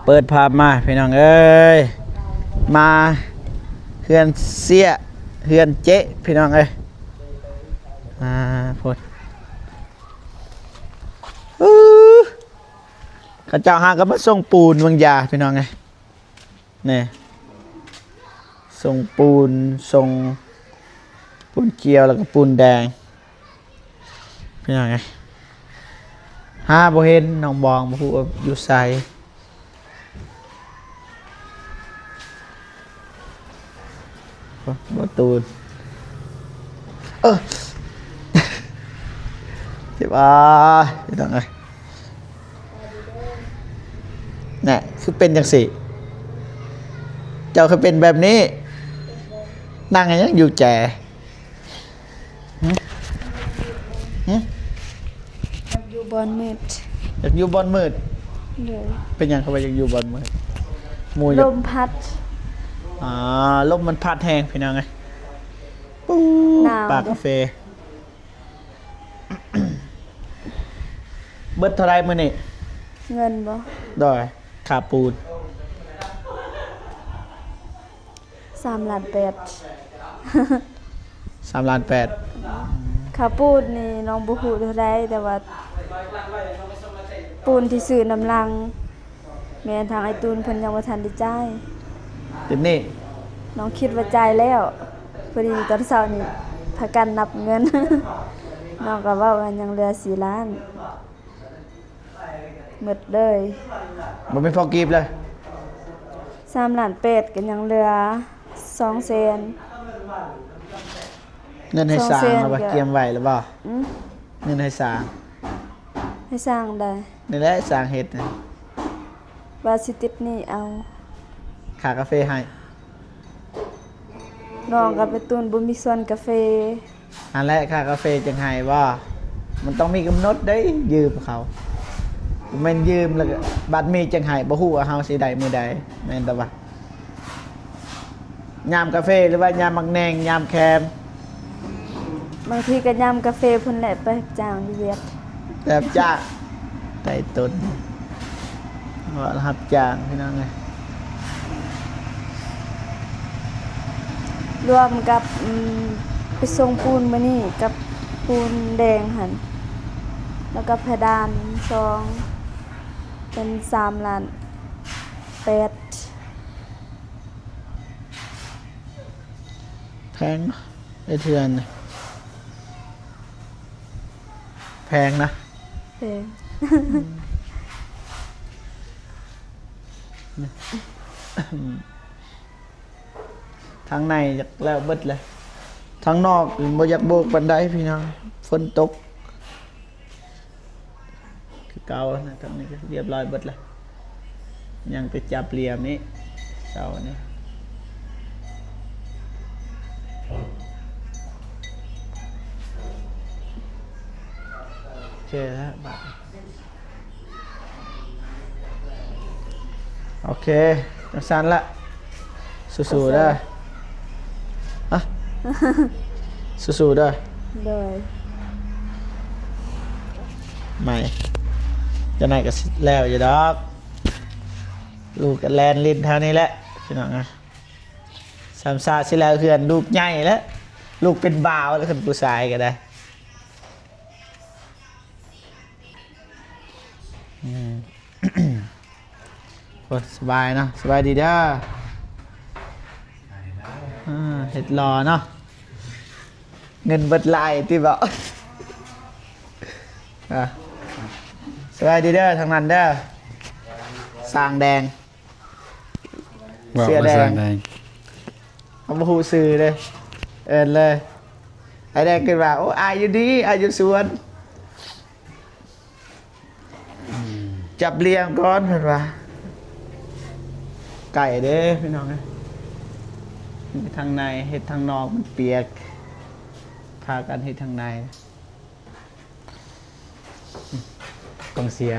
เปิดภาพมาพี่น้องเอ้ยมาเฮือนเสียเฮือนเจ๊พี่น้องเอ้ยพูดข้าเจ้าหาก็มาส่งปูนบางยาพี่น้องไงนี่ส่งปูนส่งปูนเกียวแล้วก็ปูนแดงพี่น้องไงหาบ่เห็นน้องบองบ่ฮู้ว่าอยู่ไสบ่ตูนเจ็บพี่น้องเอ้ยนี่คือเป็นจังสี่เจ้าเคยเป็นแบบนี้นั่งยังอยู่แจอยู่บอนมืดอยากอยู่บอนมืดเลย เป็นยังเขาไปอยากอยู่บอนมืดมูลมพัดลมมันพัดแห้งพี่น้องไงปูปากกาแฟเบิดเท่าไรมื้อนี่เงินบ่ดอยขาปูน3.8 ล้าน3.8 ล้านขาปูนนี่น้องบ่ฮู้เท่าใดแต่ว่าปูนที่ซื้อน้ำลังแม่นทางไอ้ตูนเพิ่นยังบ่ทันได้จ่ายเดี๋ยวนี้น้องคิดว่าจ่ายแล้วพอดีตอนเช้านี่พากันนับเงิน น้องก็เว้าว่ายังเหลือ4 ล้านหมดเลยบ่มีพอกีบเลย3.8 ล้านก็ยังเหลือ200,000เงินให้สร้างเอาไว้เตรียมไว้หรือเปล่าเงินให้สร้างให้สร้างได้นี่แหละสร้างเฮ็ดนะว่าสิติดหนี้เอาค่ากาแฟให้น้องกับไปตูนบ่มีส่วนกาแฟอันแรกค่ากาแฟจังให้ว่ามันต้องมีกำหนดได้ยืมเขาแม่นยืมแล้วก็บัตรมีจังให้บ่ฮู้ว่าเฮาสิได้มื้อใดแม่นแต่ว่ายามกาแฟหรือว่ายามมักแนงยามแคมบางทีก็ยามกาแฟเพิ่นแหละไปจ้างอยู่เวียดแบบจ้างไต่ตนว่ารับจ้างพี่น้องเอ้ยรวมกับไปส่งปูนมื้อนี้กับปูนแดงหั่นแล้วก็เพดาน2เป็น3.8 ล้านแพงไอ้เทือนแพงนะแพงทางในอยากแล้วเบิดเลยทางนอกบ่อยากโบกบันไดพี่น้องฝนตกคือเก่านะทางนี้ก็เรียบร้อยเบิดเลยยังไปจับเหลี่ยมนี้เสานี่โอเคแล้วบาทโอเคจังสันละสู้ๆได้ฮะสู้ๆได้เลยไม่จะไหนก็แล้วอย่าดอกลูกกันแลนลิ้นเท่านี้แหละพี่น้องนะสามซาสิแล้วเพื่อนลูกใหญ่แล้วลูกเป็นบ่าวแล้วคนผู้ชายก็ได้สบายเนาะสบายดีเด้อเห็ดรอเนาะเงินเบิดลายที่บอกสบายดีเด้อทางนั้นเด้อสร้างแดงเสื้อแดงเอามาหูซื้อเลยเลยไอ้แดงขึ้นมาโอ้อายุดีอายุสวนจับเลี้ยงก้อนเห็นปะไก่เด้พี่น้องทางในเห็ดทางนอกมันเปียกพากันเห็ดทางในกองเสีย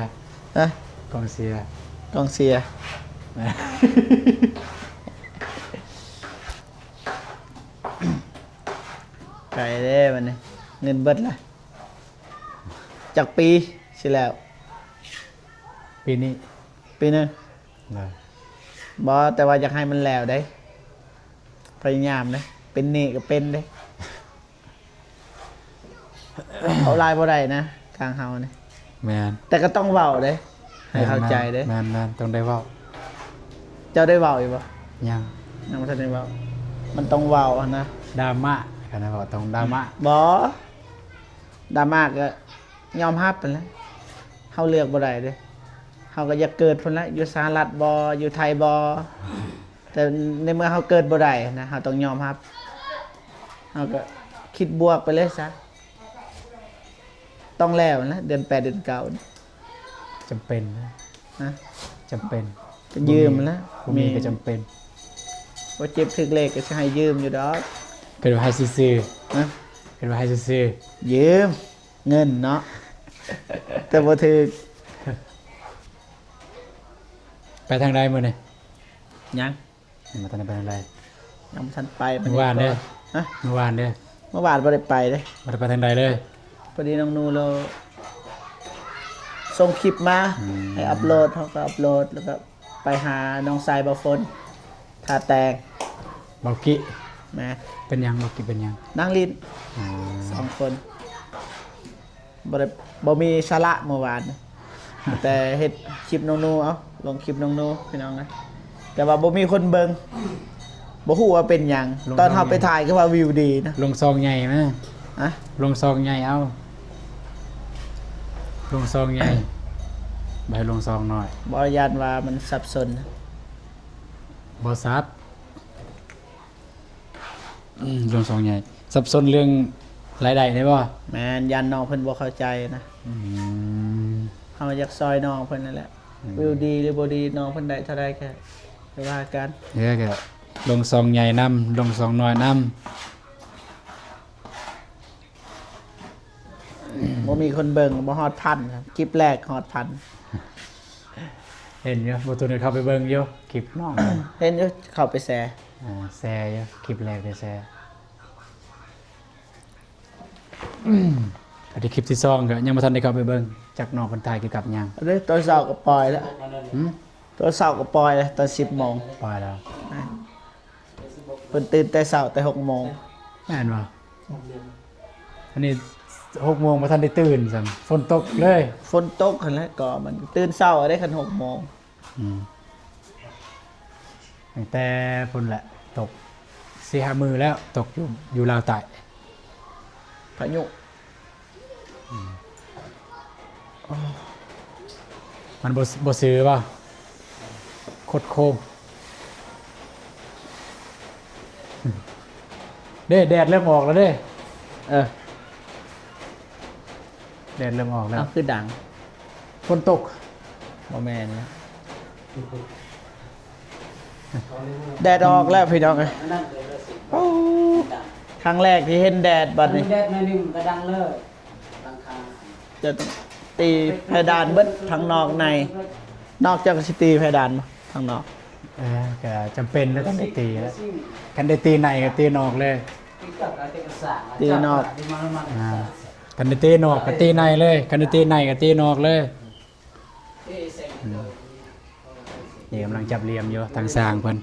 นะกองเสียกองเสียไก่เด้มันนี่เงินเบิดละจากปีสิแล้ว ปีนี้ ปีนึง โ เลย บ่แต่ว่าอยากให้มันแล้วได้พยายามนะเป็นนี่ก็เป็นเด้ เอาลายบ่ได้นะทางเฮานี่ แมน แต่ก็ต้องเว้าเด้ให้เข้าใจเด้ แมนต้องได้เว่า เจ้าได้เว้าอยู่บ่ ยัง ยังบ่ทันได้เว้ามันต้องเว้าอะนะ ดราม่ากันนะบอกต้องดราม่า บ่ดราม่าก็ยอมรับไปแล้วเฮาเลือกบ่ได้เด้เฮาก็อยากเกิดพุ่นละอยู่สหรัฐบ่อยู่ไทยบ่แต่ในเมื่อเฮาเกิดบ่ได้นะเฮาต้องยอมรับเฮาก็คิดบวกไปเลยซะต้องแล้วนะเดือน8เดือน9นี่ จำเป็นนะ นะ จำเป็น จะยืมมันนะ บ่มีก็จำเป็น บ่เจ็บถึกเลขก็สิให้ยืมอยู่ดอก เป็นว่าให้ซื่อ นะ ๆเป็นว่าให้ซื่อ ยืมเงินเนาะ แต่บ่ถึก ๆไปทางใดมื้อนี่ ยัง มาทางใดไปทางใด ยังบ่ทันไป เมื่อวานเด้อ ฮะ เมื่อวานเด้อ เมื่อวานบ่ได้ไปเด้ บ่ได้ไปทางใดเลย พอดีน้องนูเราส่งคลิปมาให้อัปโหลดเขาก็อัปโหลดแล้วก็ไปหาน้องทรายบาฟนทาแตง เบากิ แหม่ เป็นหยังเบากิเป็นหยัง นั่งลิน อ๋อ 2 คนบ่มีสาระเมื่อวาน แต่เฮ็ดคลิปน้องนูเอาลงคลิปน้องนูพี่น้องนะแต่ว่าบ่มีคนเบิ่งบ่ฮู้ว่าเป็นหยังตอนเฮาไปถ่ายก็ว่าวิวดีนะ ลงซองใหญ่มั้ย อะ ลงซองใหญ่เอาลงซองใหญ่ใบลงซองหน่อย บ่ยานว่ามันสับสนนะ บอซับลงซองใหญ่สับสนเรื่องรายได้ได้บ่ แม่นยานน้องเพิ่นบ่เข้าใจนะ อืม เฮาอยากซอยน้องเพิ่นนั่นแหละวิวดีหรือบ่ดีน้องเพิ่นได้เท่าใดแค่ไปว่ากัน เดี๋ยวก็ลงซองใหญ่นำลงซองน้อยนำ บ่มีคนเบิ่งบ่ฮอดพันครับคลิปแรกฮอดพัน เห็นอยู่บ่ตัวนึงเข้าไปเบิ่งอยู่คลิปน้อง เห็นอยู่เข้าไปแชร์ แชร์อยู่คลิปแรกได้แชร์อันนี้คลิปที่สองก็ยังบ่ทันได้เข้าไปเบิ่งจากน้องคนไทยเกี่ยวกับหยัง เด้อตอนเช้าก็ปล่อยแล้ว หืม ตอนเช้าก็ปล่อยแล้วตอน 10:00 น ปล่อยแล้ว เพิ่นตื่นแต่เช้าแต่ 6:00 น แม่นบ่อันนี้6โมงบ่ทันได้ตื่นซ้ํฝนตกเลย ฝนตกหั่นแหละก็มันตื่นเช้าได้คัน 6:00 น ตั้งแต่พุ่นแหละตก4-5มื้อแล้วตกอยู่ลาวใต้ พายุ มันบ่ซื้อป่ะโคตรโคมเด้แดดเริ่มออกแล้วเด้ เออ แดดเริ่มออกแล้ว เอาคือดัง ฝนตก บ่แม่นนะแดดออกแล้วพี่น้องเอ้ยโอ้ครั้งแรกที่เห็นแดดบัดนี้ แดดในนึงก็ดังเลยหลังคา จะตีเพดานเบิดทั้งนอกในนอกจากสิตีเพดานบ่ทั้งนอก ก็จำเป็นแล้วต้องได้ตีแล้วกันได้ตีในก็ตีนอกเลย ที่กับการเตะสร้าง ตีนอก ที่มันมัน กันได้ตีนอกก็ตีในเลยกันได้ตีในก็ตีนอกเลย ที่เซ็ง นี่กำลังจับเหลี่ยมอยู่ทางสร้างเพิ่น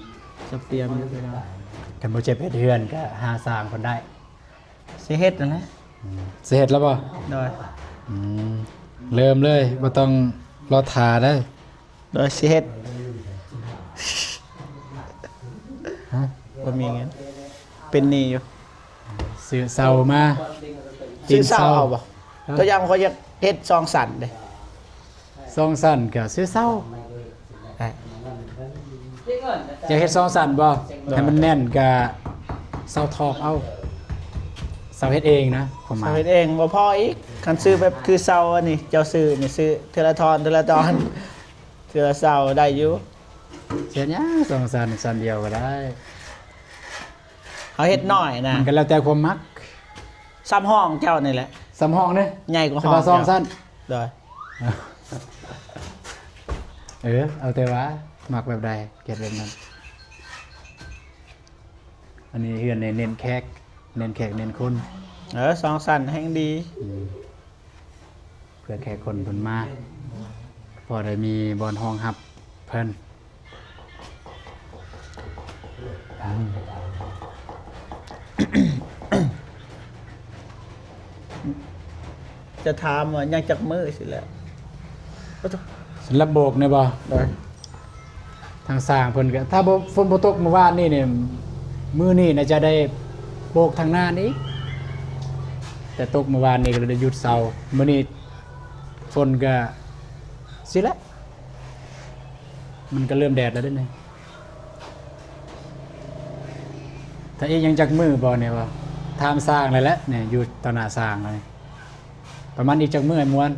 จะเตรียมอยู่พี่น้อง กันบ่เจ็บเฮ็ดเฮือนก็หาสร้างเพิ่นได้ สิเฮ็ดนั่นแหละ สิเฮ็ดแล้วบ่ โดย อืมเริ่มเลยบ่ต้องรอทาได้ โดยสิเฮ็ด ฮะ บ่มีเงินเป็นหนี้อยู่ ซื้อเสามา ซื้อเสาเอาบ่ตัวอย่างเขาอยากเฮ็ดซองสั่นเด้ ซองสั้นก็ซื้อเสา ได้ ที่เงิน อยากเฮ็ดซองสั้นบ่ให้มันแน่นก็เสาทอกเอาเสาเฮ็ดเองนะผมหมา เอา ย เฮ็ดเองบ่พออีกคันซื้อแบบคือเสาอันนี้เจ้าซื้อนี่ซื้อเทอละทอนเทอละตอนเทอละเสาได้อยู่ เสียหยังซองสั้นสั้นเดียวก็ได้ เขาเฮ็ดน้อยนะ มันก็แล้วแต่ความมัก ซ้ำห้องเจ้านี่แหละ สำห้องเด้ ใหญ่กว่า แต่ ห้อง ว่าซองสั้น โดย เอาแต่ว่ามักแบบใดเก็บแบบนั้นอันนี้เฮือนเน้นแขกเน้นคน ซองสั่นแห่งดี เพื่อแขกคนเพิ่นมาพอได้มีบอนห้องรับเพิ่น จะถามว่ายังจักมือสิแล้ว สำหรับโบกเนี่ยบ่ โดย ทางสร้างเพิ่นก็ถ้าบ่ฝนบ่ตกเมื่อวานนี่เนี่ยมื้อนี้น่าจะได้โบกทางหน้านี้แต่ตกเมื่อวานนี่ก็เลยหยุดเสาร์มื้อนี้ฝนก็สิละมันก็เริ่มแดดแล้วเด้อนี่ถ้าอีกยังจักมือบ่เนี่ยบ่ทามสร้างเลยแหละเนี่ยอยู่ต่อหน้าสร้างเลยประมาณอีกจักมือไอ้มวน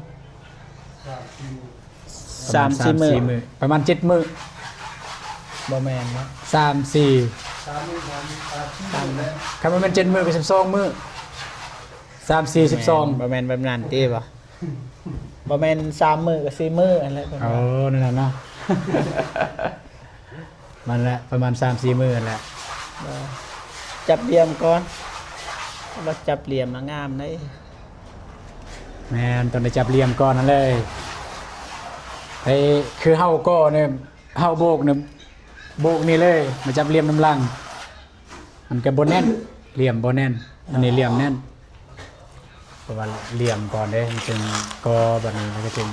3-4มื้อ มื้อประมาณ7มื้อ บ่แม่นเนาะ 3-4คันมันเป็น7มื้อก็12มื้อ3-4-12 บ่แม่นแบบนั้นติบ่บ่แม่น3มื้อกับ4มื้ออันแหละ โอ้นั่นน่ะเนาะ มันแหละประมาณ 3-4 มื้อนั่นแหละ จับเหลี่ยมก่อนว่าจับเหลี่ยมมางามได้ แม่นต้องได้จับเหลี่ยมก่อนนั่นเลยไอ้คือเฮาก็เนี่ยเฮาโบกเนี่ยโบกนี่เลยมาจับเหลี่ยมน้ำลังมันก็บ่แน่นเหลี่ยมบ่แน่นอันนี้เหลี่ยมแน่นเพราะว่าเหลี่ยมก่อนเด้มันจึงก็บัดนี้แล้วก็จึง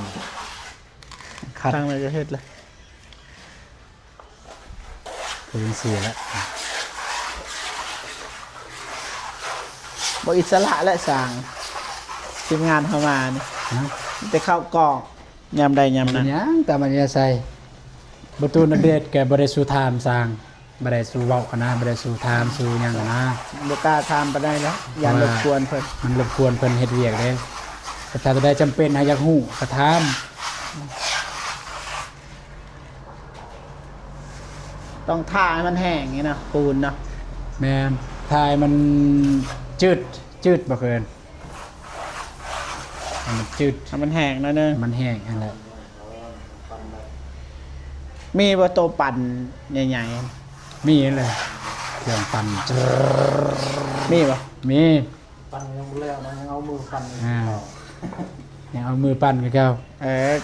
คัด ทางไหนจะเฮ็ดล่ะ พื้นสีแล้ว บ่อิสระและสร้างทีมงานเข้ามานี่ นะ แต่เข้ากล้องยามใดยาม มั นั้น น ยังตามอันยาใส่ประตูนเดชแกบ่ได้สู่ถามสร้างบ่ได้สู่เว้ากันนะบ่ได้สู่ถามสู่หยังกันนะ บ่กล้าถามปานใดแล้วอย่ารบกวนเพิ่น มันรบกวนเพิ่นเฮ็ดเวียกเด้แต่ถ้าจะได้จำเป็นให้อยากฮู้ก็ถาม ต้องท่าให้มันแห้งอย่างนี้นะปูนเนาะ แม่นทายมันจืดบ่เกินให้มันจืด ให้มันแห้งหน่อยนึง มันแห้งนั่นแหละ มีบ่โตปั่นใหญ่ มีเลยเครื่องปั่น ๆมีบ่ มี ปั่นยังบ่แล้วนะยังเอามือปั่น อ่ายังเอามือปั่นคือเก่า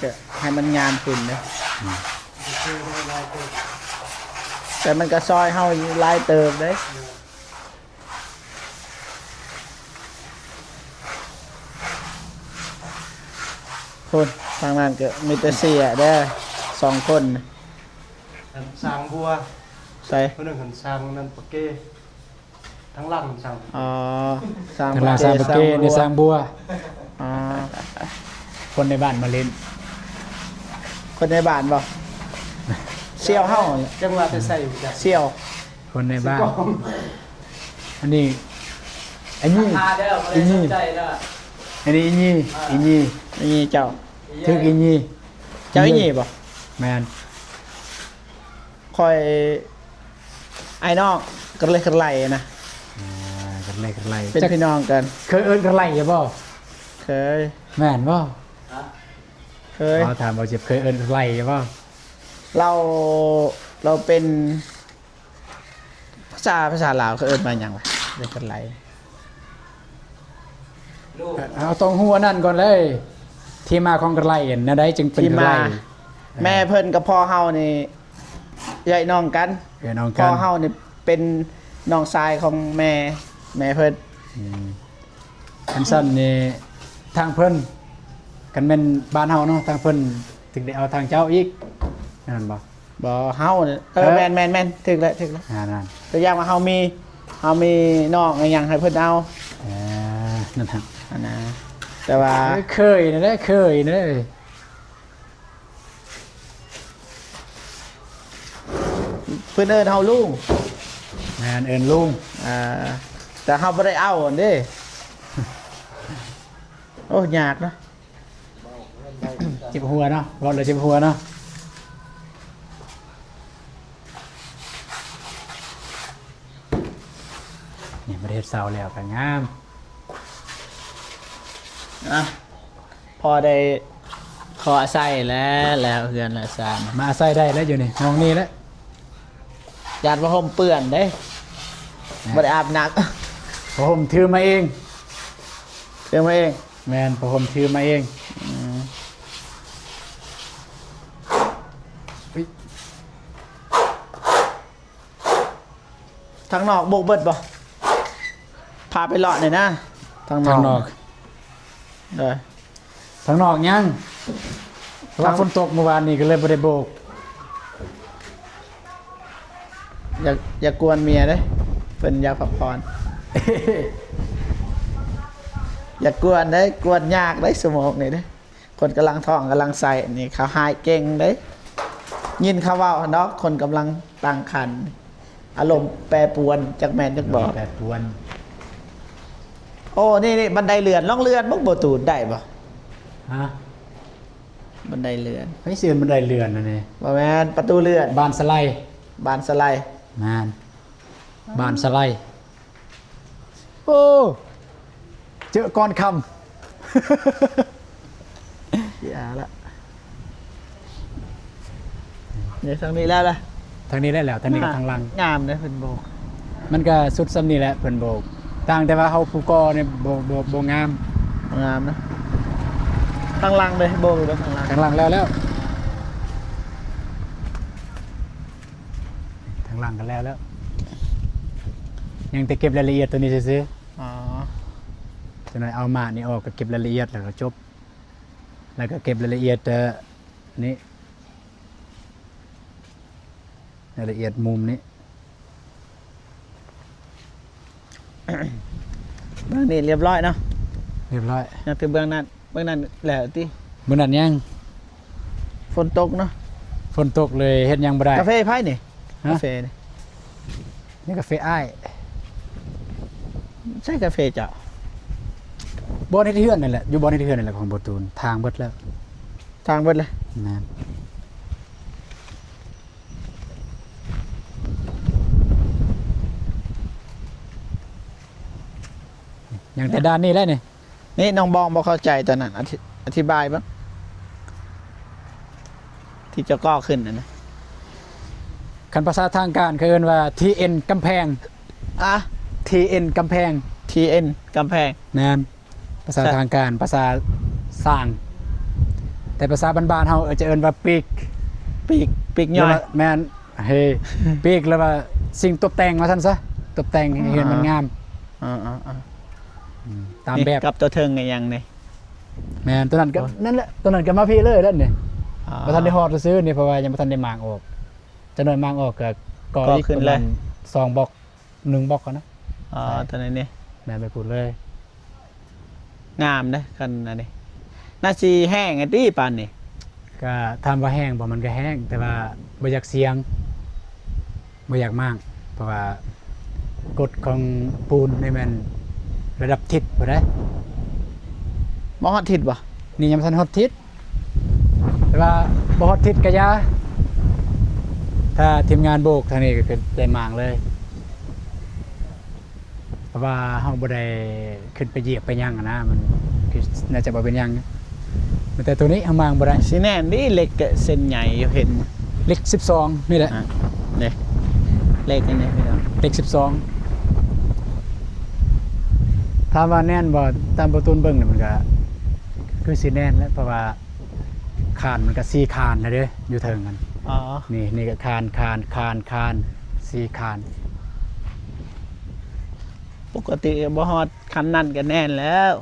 ก็ให้มันงามขึ้นเด้อแต่มันก็ซอยเฮาหลายเติบเด้คนทางนั้นก็มีแต่เสียเด้อ2 คนน่ะ สร้างบัว ใส่ คนหนึ่งหันสร้างนั่นปะเก้ทั้งหลังหันสร้าง อ๋อสร้าง กำลังสร้างประเกในสร้างบัว อ๋อ คนในบ้านมาเล่น คนในบ้านบ่เสี่ยวเฮาเนี่ย จังหวะจะใส่อยู่จ้ะ เสี่ยว คนในบ้าน อันนี้ไอ้นี่ พาเด้อบ่ได้สนใจเด้อ อันนี้อีนี่ นี่เจ้า ทึกอีนี่ เจ้าอีหยี่บ่ แมน คอยไอ้น้องกันเลยกันไหลนะ กันไรกันไร เป็นพี่น้องกัน เคยเอิ้นกันไรอย่าบ่ เคย แม่นบ่ เคย เขาถามว่าเจ็บเคยเอิ้นกันไรอย่าบ่ เราเป็นภาษาลาวเขาเอิ้นมาหยังวะเรียกกันไหล ลูก เอาตรงหัวนั่นก่อนเลย ที่มาของกันไรเห็นนะได้จึงเป็น ที่ กัน มา ไร แม่เพิ่นกับพ่อเฮานี่ใหญ่น้องกัน เดี๋ยวน้อง พ่ กั อน เฮานี่เป็นน้องชายของแม่เพิ่น อันสั้นนี่ทางเพิ่นกันเป็นบ้านเฮาเนาะทางเพิ่นถึงได้เอาทางเจ้าอีกนั่นบ่ บ่เฮานี่แม่นถึกแล้วนั่น ตัวอย่างว่าเฮามีน้องอีหยังให้เพิ่นเอา นั่นฮะ อันนะแต่ว่า เคยนะได้เคยนะ เพิ่นเอิ้นเฮาลุง แม่นเอิ้นลุง แต่เฮาบ่ได้เอาอันเด้ โอ้ยากเนาะ จิบหัวเนาะรถเลยจิบหัวเนาะนี่ประเทศเซาแล้วก็งาม อ่ะพอได้ขออาศัยแล้วเฮือนละซาน มาอาศัยได้แล้วอยู่นี่ห้องนี้แล้ว ญาติว่าห่มเปื้อนเด้บ่ได้อาบน้ำ ผมถือมาเอง เดี๋ยวมาเอง แมนผมถือมาเอง ทางนอกโบกเบิดบ่พาไปเลาะหน่อยนะทางน ทา อง ก นอก เด้อ ทางนอกยังเพราะว่าฝนตกเมื่อวานนี้ก็เลยบ่ได้โบก อย่ากวนเมียเด้เพิ่นอยากพักผ่อน อย่ากวนได้กวนยากได้สมองนี่เด้คนกำลังท้องกำลังใส่นี่เขาหายเก่งเด้ยินเขาเว้าเนาะคนกำลังตั้งครรภ์อารมณ์แปรปรวนจักแม่นจักบอก แบบทวน โอ้นี่บันไดเลื่อนล่องเลื่อนบ่บ่ตูดได้บ่ ฮะ บันไดเลื่อน ไม่เสื่อมบันไดเรือนนะนี่ บ่แม่นประตูเลื่อน บานสไลด์ บานสไลด์ แม่นบานสไลด์โอ้เจอก้อนค อย่าละนี่ทางนี้แล้วล่ะ ำทางนี้ได้แล้วทางนี้กับทางหลัง งามเด้เพิ่นโบก มันก็สุดซ้ำนี่แหละเพิ่นโบกต่างแต่ว่าเฮาผู้ก่อเนี่ยบ่งาม งามนะทางหลังเลยโบกอยู่ทางหลัง ทางหลังแล้วทางหลังกันแล้วยังแต่เก็บรายละเอียดตัวนี้ซื่อ อ๋อ ๆจะหน่อยเอามานี่ออกก็เก็บรายละเอียดแล้วก็จบแล้วก็เก็บรายละเอียดนี้รายละเอียดมุมนี้ เบื้องนี้เรียบร้อยเนาะ เรียบร้อย ยังแต่เบื้องนั้นแล้วติ มื้อนั้นยัง ฝนตกเนาะ ฝนตกเลยเฮ็ดหยังบ่ได้ กาแฟไผนี่ ฮะ กาแฟนี่ นี่กาแฟอ้าย ใช่กาแฟเจ้า บ่ในที่เฮือนนั่นแหละอยู่บ่ในที่เฮือนนั่นแหละของบ่ตูนทางเบิดแล้ว ทางเบิดเลย นั่นยังแต่ด้านนี้แหละนี่ นี่น้องบองบ่เข้าใจตอนนั้นอธิบายบ้างที่เจะก่อขึ้นนะ คันภาษาทางการเขาเอิ้นว่า TN กำแพง อ่ะ TN กำแพง TN กำแพง นั่นภาษา ใช่ ทางการภาษาสร้าง แต่ภาษาบ้านๆเฮาจะเอิ้นว่าปีก ปีกย่อย หรืว่าแม่นเฮ้ ปีกแล้วว่าสิ่งตกแต่งว่าซั่นซะตกแต่งให้เห็นมันงาม อ่า ตาม นี่ แบบ กับตัวเทิงไงยังนี่ แม่นตัวนั้นก็นั่นแหละตัวนั้นก็มาพี่เลยแล้วนี่ อ๋อ บ่ทันได้ฮอดซื้อๆนี่เพราะว่ายังบ่ทันได้มางออกจะหน่อยมางออกก็ก่อ ก่อ อีก ขึ้น ประ เล มาย ณ2บล็อก1บล็อกก่อนนะ อ๋อตัวนี้นี่ แม่นไปพูดเลย งามนะกันอันนี้น่าสิแห้งไอ้ที่ปานนี่ ก็ถามว่าแห้งบ่มันก็แห้งแต่ว่าบ่อยากเสียงบ่อยากมาก เพราะว่ากฎของปูนนี่มันระดับทิศบ่ได้ บ่ฮอดทิศบ่ นี่ยังบ่ทันฮอดทิศแต่ว่าบ่ฮอดทิศก็อยาถ้าทีมงานโบกทางนี้ก็คือได้มางเลย เพราะว่าเฮาบ่ได้ขึ้นไปเหยียบไปหยังอะนะมันคือน่าจะบ่เป็นหยังแต่ตัวนี้เฮามางบ่ได้ สิแน่นนี่เหล็กกับเส้นใหญ่อยู่เห็น เลข12นี่แหละ อ่ะนี่เหล็กอันนี้พี่น้อง เลข12ถามว่าแน่นบ่ตามประตูนเบิ่งนี่มันก็คือสิแน่นแหล้วเพราะว่าคานมันก็4คานนะเด้ออยู่เทิงกัน อ๋อ นี่ก็คาน4คาน ปกติบ่ฮอดคันนั่นก็แน่นแล้ว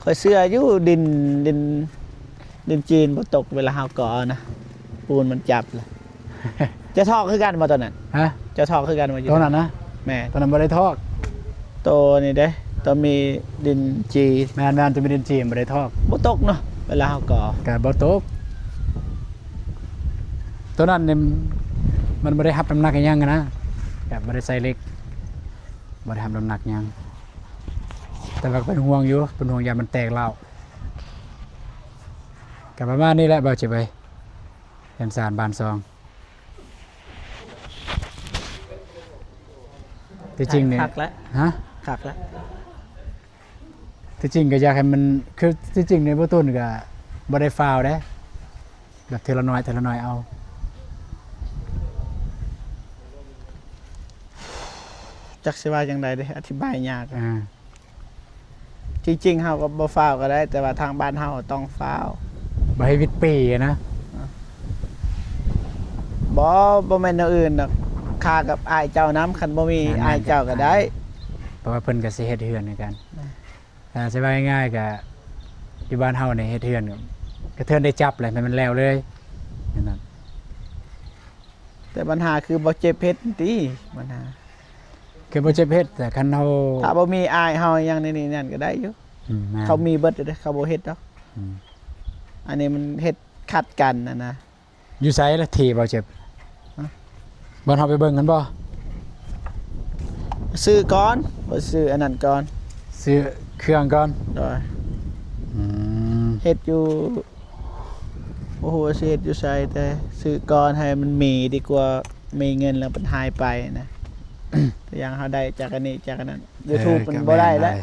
คอยเสื้ออยู่ดินจีนบ่ตกเวลาเฮาก่อนะปูนมันจับเลย จะทอกคือกันบ่ตอนนั้น ฮะ จะทอกคือกันบ่อยู่ ตัวนั้นนะ แม่ ตัวนั้นบ่ได้ทอก ตัวนี่เด้ตัวมีดินจีน แม่นๆจะมีดินจีนบ่ได้ทอก บ่ตกเนาะเวลาเฮาก่อ ก็บ่ตกตัวนั้นนี่มันบ่ได้รับน้ำหนักอิหยังอะนะแบบบ่ได้ใส่เหล็กบ่ได้รับน้ำหนักหยังแต่ว่าก็เป็นห่วงอยู่เป็นห่วงยามมันแตกเล่าวก็ประมาณนี้แหละบ่จิไปเรียนสารบานซองที่จริงเนี่ย คักแล้ว ฮะ คักแล้ว ที่จริงก็อยากให้มันคือที่จริงในเบื้องต้นก็บ่ได้ฟาวล์เด้แบบเทละน้อยเอา จักสิว่าจังไดเด้อธิบายยาก อ่า จริงๆเฮาก็บ่ฟ้าวก็ได้ แต่ว่าทางบ้านเฮาต้องฟ้าว บ่ให้วิดปีอะนะ บ บ่แม่นแนวอื่นดอกค่ากับอ้ายเจ้าน้ำคันบ่มีอ้ายเจ้าก็ได้ เพราะว่าเพิ่นก็สิเฮ็ดเฮือนในกันสิว่าง่ายๆก็อยู่บ้านเฮาเนี่ยเฮ็ดเฮือนก็เทินได้จับเลยมันแล้วเลยนั่นน่ะ แต่ปัญหาคือบ่เจ็บเพชรติปัญหา คือบ่เจ็บเฮ็ดแต่คันเฮา ถ้าบ่มีอ้ายเฮาอย่างนี้นั่นก็ได้อยู่ แม่น เขามีเบิดอยู่เด้อเขาบ่เฮ็ดดอก อืม อันนี้มันเฮ็ดขัดกันนะ อยู่ไสละที่บ่เจ็บบ่เฮาไปเบิ่งกันบ่ ซื้อก่อนบ่ซื้ออันนั้นก่อน ซื้อเครื่องก่อน โดย อืม เฮ็ดอยู่โอ้โหสิเฮ็ดอยู่ไสแต่ซื้อก่อนให้มันมีดีกว่ามีเงินแล้วมันหายไปนะ แต่อย่างเฮาได้จากอันนี้จากอันนั้น YouTube มันบ่ได้แล้ว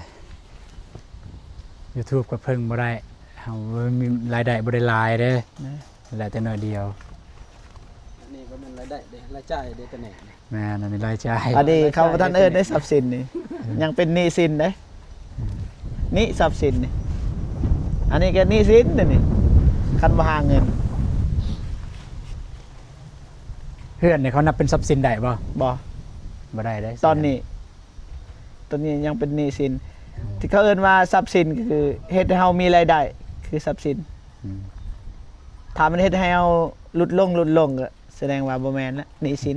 YouTube ก็เพิ่งบ่ได้เฮามีรายได้บ่ได้หลายเด้ นะ แล้วแต่น้อยเดียว อันนี้ก็เป็นรายได้เด้รายจ่ายเด้ตัวนี้ แม่นอันนี้รายจ่าย อันนี้เขาบ่ทันเอิ้นได้ทรัพย์สินนี่ยังเป็นหนี้สินเด้นี่ทรัพย์สินนี่อันนี้ก็หนี้สินนี่คันบ่หาเงิน เพื่อนเนี่ยเขานับเป็นทรัพย์สินได้บ่ บ่ บ่ได้ได้ ตอนนี้ยังเป็นหนี้สิน ที่เขาเอิ้นว่าทรัพย์สินก็คือเฮ็ดให้เฮามีรายได้คือทรัพย์สิน อืม ถ้ามันเฮ็ดให้เฮาลดลงก็แสดงว่าบ่แม่นละหนี้สิน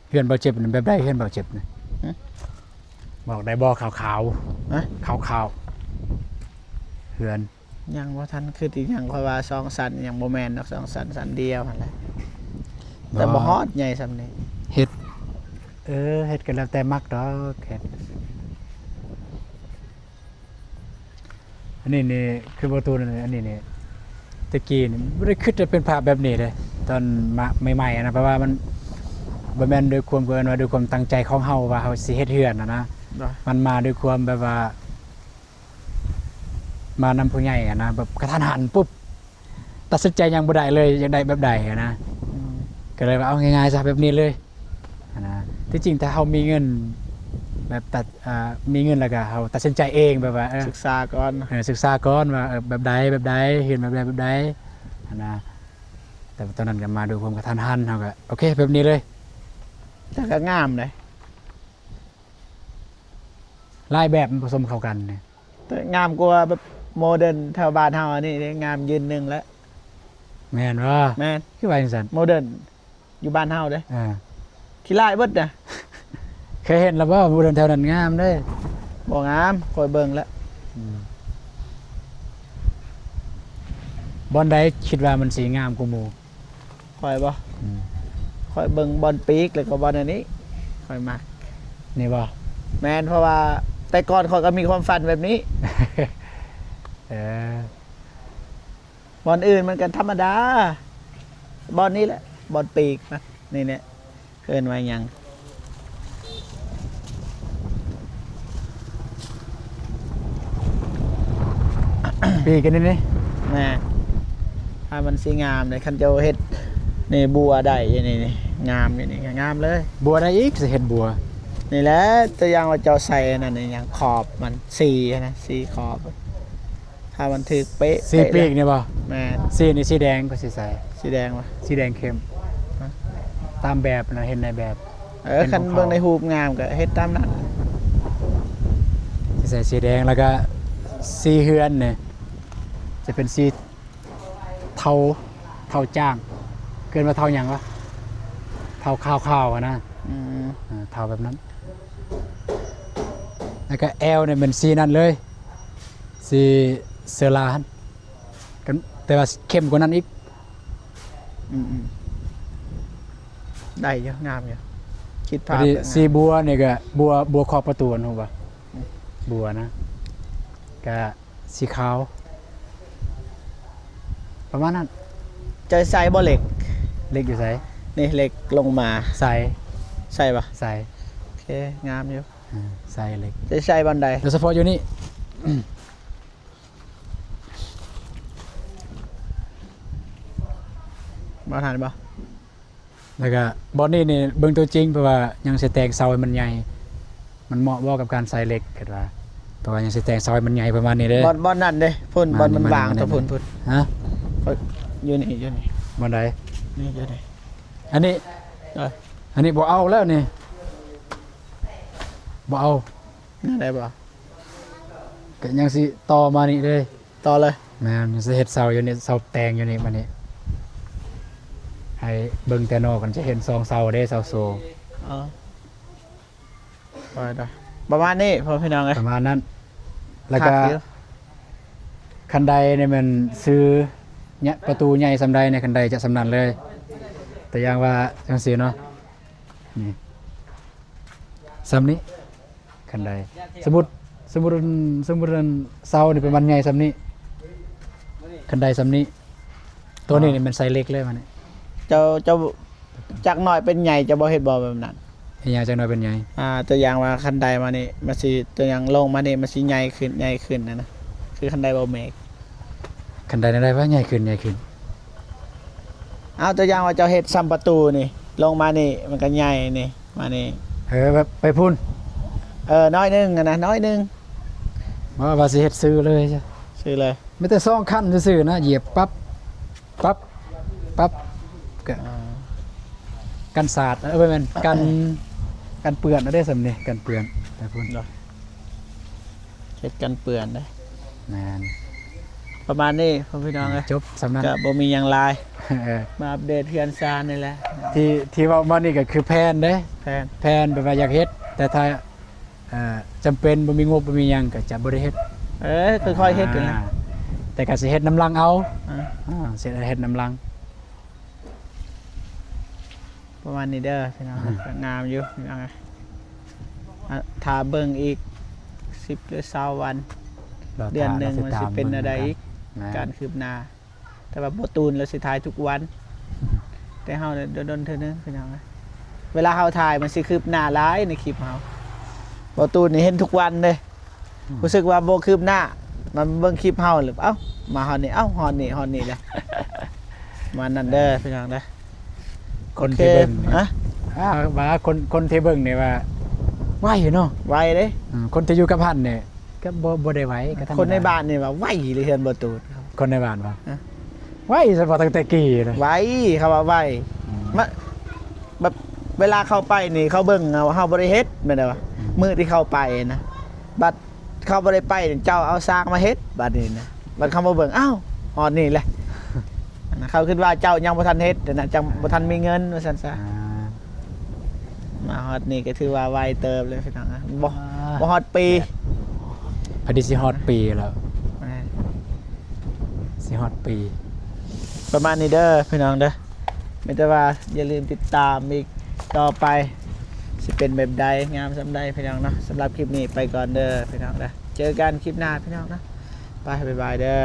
เพื่อนบ่เจ็บนั่นแบบใดเพื่อนบ่เจ็บนะบอกได้บ่ขาว ฮะ ๆขาวๆเพื่อน ยังบ่ทันคืออีกหยังค่อยว่า2สันยังบ่แม่นดอก2สันเดียวหั่นแหละแต่บ่ฮอดใหญ่ซำนี้ เฮ็ดเฮ็ดกันแล้วแต่มักดอกเฮ็ดอันนี้นี่คือบ่ตูนอันนี้นี่ตะกี้นี่บ่ได้คิดจะเป็นภาพแบบนี้เลยตอนมาใหม่ๆนะเพราะว่ามันบ่แม่นด้วยความเพิ่นว่าด้วยความตั้งใจของเฮาว่าเฮาสิเฮ็ดเฮือนนะ บ่ มันมาด้วยความแบบว่ามานำผู้ใหญ่อะนะแบบกระทันหันปุ๊บตัดสินใจยังบ่ได้เลยอยากได้แบบใดอะนะ อืม ก็เลยว่าเอาง่ายๆซะแบบนี้เลยอะนะที่จริงถ้าเฮามีเงินแบบมีเงินแล้วก็เฮาตัดสินใจเองแบบว่าศึกษาก่อน ศึกษาก่อนว่าแบบใดเห็นแบบใดอะนะแต่ตอนนั้นก็มาด้วยความกระทันหันเฮาก็โอเคแบบนี้เลย แต่ก็งามเลย หลายแบบมันผสมเข้ากันเนี่ย แต่งามกว่าแบบโมเดิร์นแถวบ้านเฮาอันนี้นี่งามยืนหนึงแล้ว แม่นว่า แม่น คือว่าจังซั่น โมเดิร์นอยู่บ้านเฮาเด้ ขี้ลายเบิดน่ะ เคยเห็นแล้วว่าบ่เดินแถวนั้นงามเด้ บ่งามคอยเบิ่งแล้ว บอลใดคิดว่ามันสีงามกูหมู คอยบ่คอยเบิ่งบอลปีกแล้วก็บอลอันนี้คอยมัก นี่บ่ แม่นเพราะว่าแต่ก่อนคอยก็มีความฝันแบบนี้ เออบ อลอื่นมันก็ธรรมดา บอลนี้แหละ บอลปีกนะนี่เนี่ยเกินไว้ยัง ปีกันนี่ แม่ถ้ามันสีงามเลยคันเจ้าเฮ็ดนี่บัวได้อย่างนี่นี่งามอย่างนี่งามเลย บัวได้อีกสิเห็ดบัว นี่แหละตัวอย่างว่าเจ้าใส่นั่นนี่อย่างขอบมันสีนะสีขอบ ถ้ามันถึกเป๊ะ สีปีกนี่บ่ แม่น สีนี่สีแดงก็สิใส่ สีแดงวะ สีแดงเข้มตามแบบนะเห็นในแบบ เป็น คัน ของเขา เบิ่งในหูปงามก็เฮ็ดตามนั้น สิใส่สีแดงแล้วก็สีเฮือนเนี่ยจะเป็นสีเทาจ้าง เกินมาเทาหยังวะเทาขาวๆอะนะ อืม เทาแบบนั้น แล้วก็แอลเนี่ยเป็นสีนั่นเลยสีเซอราฮันกันแต่ว่าเข้มกว่านั้นอีก อืมได้เยอะงามอยู่คิด พอ ภาพ ดี แล้วงาม สีบัวเนี่ยก็บัวขอบประตูนะป่ะบัวนะก็สีขาว ประมาณนั้น จะใส่บ่เหล็ก เล็กอยู่ใส่ นี่เหล็กลงมา ใส่ ใส่ปะ ใส่ โอเคงามอยู่ ใส่เล็ก จะใส่บันได โดยเฉพาะอยู่นี่ มาทานปะ แล้วก็บอลนี่เบิ่งตัวจริงเพราะว่ายังสิแตกเสาให้มันใหญ่ มันเหมาะบ่กับการใส่เหล็กเกิดว่า เพราะว่ายังสิแต่งซอยมันใหญ่ประมาณนี้เด้ บอลนั่นเด้พุ่นบอลมันวางตัวพุ่น ฮะ อยู่นี่อยู่นี่ บ่ได้ นี่อยู่นี่ อันนี้ เออ อันนี้บ่เอาแล้วนี่บ่เอา นั่นได้บ่ ก็ยังสิต่อมานี่เลย ต่อเลย แม่นยังสิเฮ็ดเสาอยู่นี่เสาแตงอยู่นี่มานี่ให้เบิ่งแต่นอกกันจะเห็น2เสาเด้เสาโซ เออไปได้ประมาณนี้พอพี่น้องเอ้ย ประมาณนั้น แล้วก็ คัอยู่ คันใดเนี่ยมันซื้อเนี่ยประตูใหญ่สำใดในคันใดจะสำนันเลย แต่อย่างว่าจังซี่เนาะนี่สำนี้คันใดสมมุติเสานี่เป็นมันใหญ่สำนี้คันใดสำนี้ตัวนี้นี่มันไซส์เล็กเลยมันนี่ เจ้าจากหน่อยเป็นใหญ่จะบ่เฮ็ดบ่แบบนั้น ให้ยาวจังน้อยเป็นใหญ่ ตัวอย่างว่าคันใดมานี่มันสิตัวอย่างลงมานี่มันสิใหญ่ขึ้นนะคือคันใดบ่เมก คันใดได้ว่าใหญ่ขึ้นเอาตัวอย่างว่าเจ้าเฮ็ดซ้ำประตูนี่ลงมานี่มันก็ใหญ่นี่มานี่ แบบไปพุ่น น้อยหนึงอะนะน้อยหนึง ว่าสิเฮ็ดซื้อเลยใช่ ซื้อเลย ไม่แต่2ขั้นซื่อๆนะเหยียบปั๊บก็กันสาดไปแม่นกันเปื้อนได้สำนี่กันเปื้อนไปพุ่น เฮ็ดกันเปื้อนได้ แม่น ประมาณนี้พ่อพี่น้องเอ้ย จบสำนั้น ก็บ่มีหยังหลาย เออ มาอัปเดตเทือนซานนี่แหละ ที่เว่ามานี่ก็คือแผนเด้ แพน แบบว่าอยากเฮ็ดแต่ถ้าจำเป็นบ่มีงบบ่มีหยังก็จะบ่ได้เฮ็ด ค่อยๆเฮ็ดกันนะ แต่ก็สิเฮ็ดน้ำลังเอา อ่า สิเฮ็ดน้ำลัง ประมาณนี้เด้อพี่น้องก็งามอยู่พี่น้องเอ้ยถ้าเบิ่งอีก10หรือ20วัน เดือนหนึงมันสิเป็นอะไรอีก การคืบหน้าแต่ว่าบ่ตูนแล้วสิถ่ายทุกวัน แต่เฮาเนี่ยโดนๆเท่านึงพี่น้องเอ้ยเวลาเฮาถ่ายมันสิคืบหน้าหลายในคลิปเฮาบ่ตูนนี่เห็นทุกวันเด้รู้สึกว่าบ่คืบหน้ามันเบิ่งคลิปเฮาหรือมาฮอดนี่ฮอดนี่แหละ มานั่นเด้อพี่น้องเด้อ คนที่เบิ่ง ฮะ ว่าคนที่เบิ่งนี่ว่าไหวอยู่เนาะ ไวเด้ คนที่อยู่กับพันเนี่ยก็บ่ได้ไหวก็ธรรมดา คนในบ้านนี่ว่าไวเลยเฮือนบ่ตูน คนในบ้านว่า ฮะ ไหวซะบ่ตั้งแต่กี้เลย ไวเขาว่าไวมาแบบเวลาเข้าไปนี่เขาเบิ่งว่าเฮาบ่ได้เฮ็ดแม่นบ่วะมื้อที่เข้าไปนะบัดเขาบ่ได้ไปเจ้าเอาซากมาเฮ็ดบัดนี้นะบัดเขามาเบิ่งอ้าวฮอดนี่แหละเขาคิดว่าเจ้ายังบ่ทันเฮ็ดแต่นะจังบ่ทันมีเงินว่าซั่นซะมาฮอดนี่ก็ถือว่าไวเติบเลยพี่น้องนะบ่ฮอดปี พอดีสิฮอดปีแล้วสิฮอดปี ประมาณนี้เด้อพี่น้องเด้อไม่แต่ว่าอย่าลืมติดตามอีกต่อไปสิเป็นแบบใดงามสำใดพี่น้องเนาะสำหรับคลิปนี้ไปก่อนเด้อพี่น้องเด้อเจอกันคลิปหน้าพี่น้องนะไปบ๊ายบายเด้อ